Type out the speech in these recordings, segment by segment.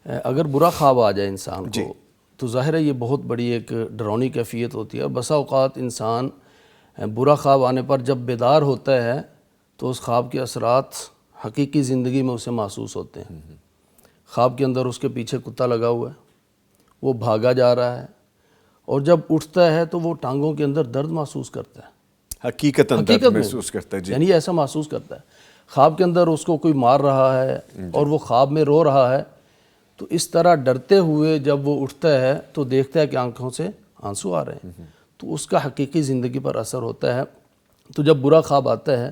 اگر برا خواب آ جائے انسان کو تو ظاہر ہے یہ بہت بڑی ایک ڈراؤنی کیفیت ہوتی ہے، اور بسا اوقات انسان برا خواب آنے پر جب بیدار ہوتا ہے تو اس خواب کے اثرات حقیقی زندگی میں اسے محسوس ہوتے ہیں۔ خواب کے اندر اس کے پیچھے کتا لگا ہوا ہے، وہ بھاگا جا رہا ہے، اور جب اٹھتا ہے تو وہ ٹانگوں کے اندر درد محسوس کرتا ہے، حقیقت درد محسوس کرتا ہے یعنی ایسا محسوس کرتا ہے۔ خواب کے اندر اس کو کوئی مار رہا ہے اور وہ خواب میں رو رہا ہے، تو اس طرح ڈرتے ہوئے جب وہ اٹھتا ہے تو دیکھتا ہے کہ آنکھوں سے آنسو آ رہے ہیں، تو اس کا حقیقی زندگی پر اثر ہوتا ہے۔ تو جب برا خواب آتا ہے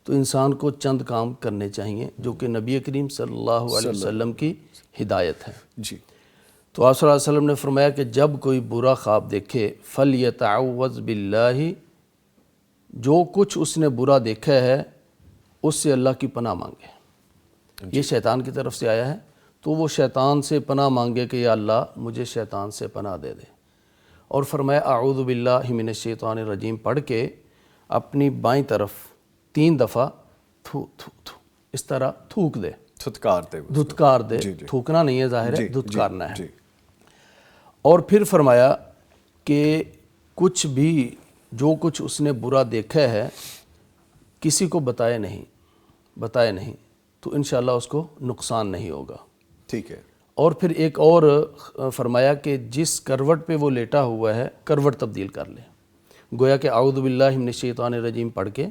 تو انسان کو چند کام کرنے چاہیے جو کہ نبی کریم صلی اللہ علیہ وسلم کی ہدایت ہے۔ تو آپ صلی اللہ علیہ وسلم نے فرمایا کہ جب کوئی برا خواب دیکھے فَلْيَتَعَوَّذْ بِاللَّهِ، جو کچھ اس نے برا دیکھا ہے اس سے اللہ کی پناہ مانگے۔ یہ شیطان کی طرف سے آیا ہے، تو وہ شیطان سے پناہ مانگے کہ یا اللہ مجھے شیطان سے پناہ دے دے، اور فرمایا اعوذ باللہ من الشیطان الرجیم پڑھ کے اپنی بائیں طرف 3 دفعہ تھو تھو تھو اس طرح تھوک دے، دھتکار دے، تھوکنا نہیں ہے ظاہر ہے، دھتکارنا ہے۔ اور پھر فرمایا کہ کچھ بھی جو کچھ اس نے برا دیکھا ہے کسی کو بتائے نہیں تو انشاءاللہ اس کو نقصان نہیں ہوگا۔ ٹھیک ہے۔ اور پھر ایک اور فرمایا کہ جس کروٹ پہ وہ لیٹا ہوا ہے کروٹ تبدیل کر لے، گویا کہ اعوذ باللہ من الشیطان الرجیم پڑھ کے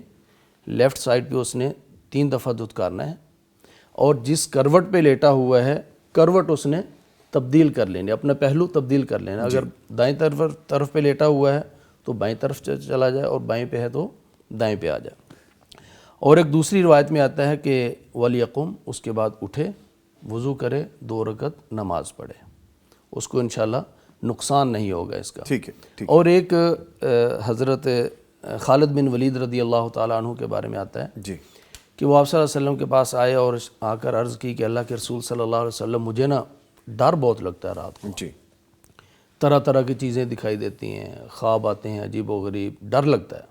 لیفٹ سائڈ پہ اس نے 3 دفعہ دھتکارنا ہے، اور جس کروٹ پہ لیٹا ہوا ہے کروٹ اس نے تبدیل کر لینی، اپنا پہلو تبدیل کر لینا۔ اگر دائیں طرف پہ لیٹا ہوا ہے تو بائیں طرف چلا جائے، اور بائیں پہ ہے تو دائیں پہ آ جائے۔ اور ایک دوسری روایت میں آتا ہے کہ وَلْيَقُمْ، اس کے بعد اٹھے، وضو کرے، 2 رکعت نماز پڑھے، اس کو انشاءاللہ نقصان نہیں ہوگا اس کا۔ ٹھیک ہے۔ اور ایک حضرت خالد بن ولید رضی اللہ تعالیٰ عنہ کے بارے میں آتا ہے کہ وہ آپ صلی اللہ علیہ وسلم کے پاس آئے اور آ کر عرض کی کہ اللہ کے رسول صلی اللہ علیہ وسلم مجھے نا ڈر بہت لگتا ہے رات کو، طرح طرح کی چیزیں دکھائی دیتی ہیں، خواب آتے ہیں عجیب و غریب، ڈر لگتا ہے۔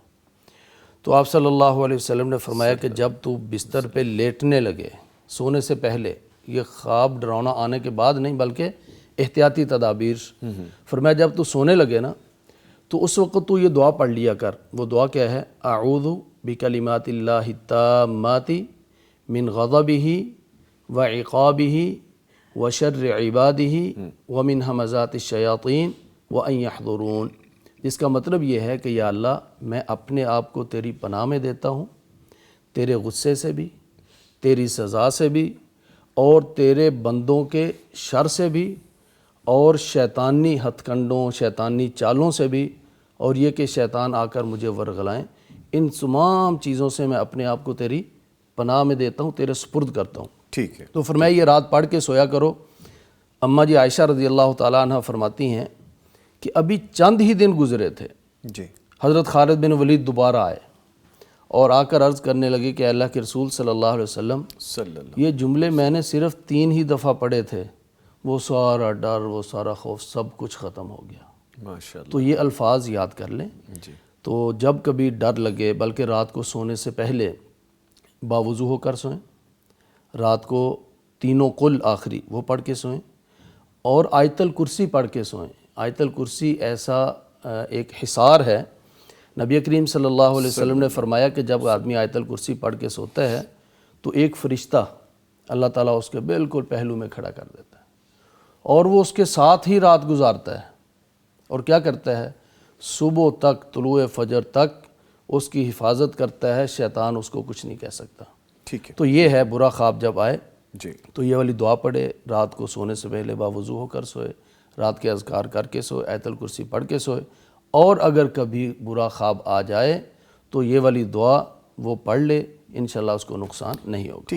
تو آپ صلی اللہ علیہ وسلم نے فرمایا کہ جب تو بستر پہ لیٹنے لگے سونے سے پہلے، یہ خواب ڈراؤنا آنے کے بعد نہیں بلکہ احتیاطی تدابیر، فرمایا جب تو سونے لگے نا تو اس وقت تو یہ دعا پڑھ لیا کر۔ وہ دعا کیا ہے؟ اعوذ بکلمات اللہ التامات من غضبہ وعقابہ وشر عبادہ ومن ہمزات الشیاطین وان یحضرون، جس کا مطلب یہ ہے کہ یا اللہ میں اپنے آپ کو تیری پناہ میں دیتا ہوں، تیرے غصے سے بھی، تیری سزا سے بھی، اور تیرے بندوں کے شر سے بھی، اور شیطانی ہتھ کنڈوں شیطانی چالوں سے بھی، اور یہ کہ شیطان آ کر مجھے ورغلائیں، ان تمام چیزوں سے میں اپنے آپ کو تیری پناہ میں دیتا ہوں، تیرے سپرد کرتا ہوں۔ ٹھیک ہے۔ تو فرمایا یہ رات پڑھ کے سویا کرو۔ اماں جی عائشہ رضی اللہ تعالیٰ عنہ فرماتی ہیں کہ ابھی چند ہی دن گزرے تھے، حضرت خالد بن ولید دوبارہ آئے اور آ کر عرض کرنے لگے کہ اللہ کے رسول صلی اللہ علیہ وسلم یہ جملے میں نے صرف 3 ہی دفعہ پڑھے تھے، وہ سارا ڈر، وہ سارا خوف سب کچھ ختم ہو گیا۔ ماشاءاللہ۔ تو یہ الفاظ یاد کر لیں۔ تو جب کبھی ڈر لگے، بلکہ رات کو سونے سے پہلے باوضو ہو کر سوئیں، رات کو 3 قل آخری وہ پڑھ کے سوئیں، اور آیت الکرسی پڑھ کے سوئیں۔ آیت الکرسی ایسا ایک حصار ہے، نبی کریم صلی اللہ علیہ وسلم نے فرمایا کہ جب آدمی آیت الکرسی پڑھ کے سوتا ہے تو ایک فرشتہ اللہ تعالیٰ اس کے بالکل پہلو میں کھڑا کر دیتا ہے، اور وہ اس کے ساتھ ہی رات گزارتا ہے، اور کیا کرتا ہے؟ صبح تک، طلوع فجر تک اس کی حفاظت کرتا ہے، شیطان اس کو کچھ نہیں کہہ سکتا۔ ٹھیک ہے۔ تو یہ ہے برا خواب جب آئے تو یہ والی دعا پڑھے، رات کو سونے سے پہلے باوضو ہو کر سوئے، رات کے اذکار کر کے سوئے، آیت الکرسی پڑھ کے سوئے، اور اگر کبھی برا خواب آ جائے تو یہ والی دعا وہ پڑھ لے، انشاءاللہ اس کو نقصان نہیں ہوگا۔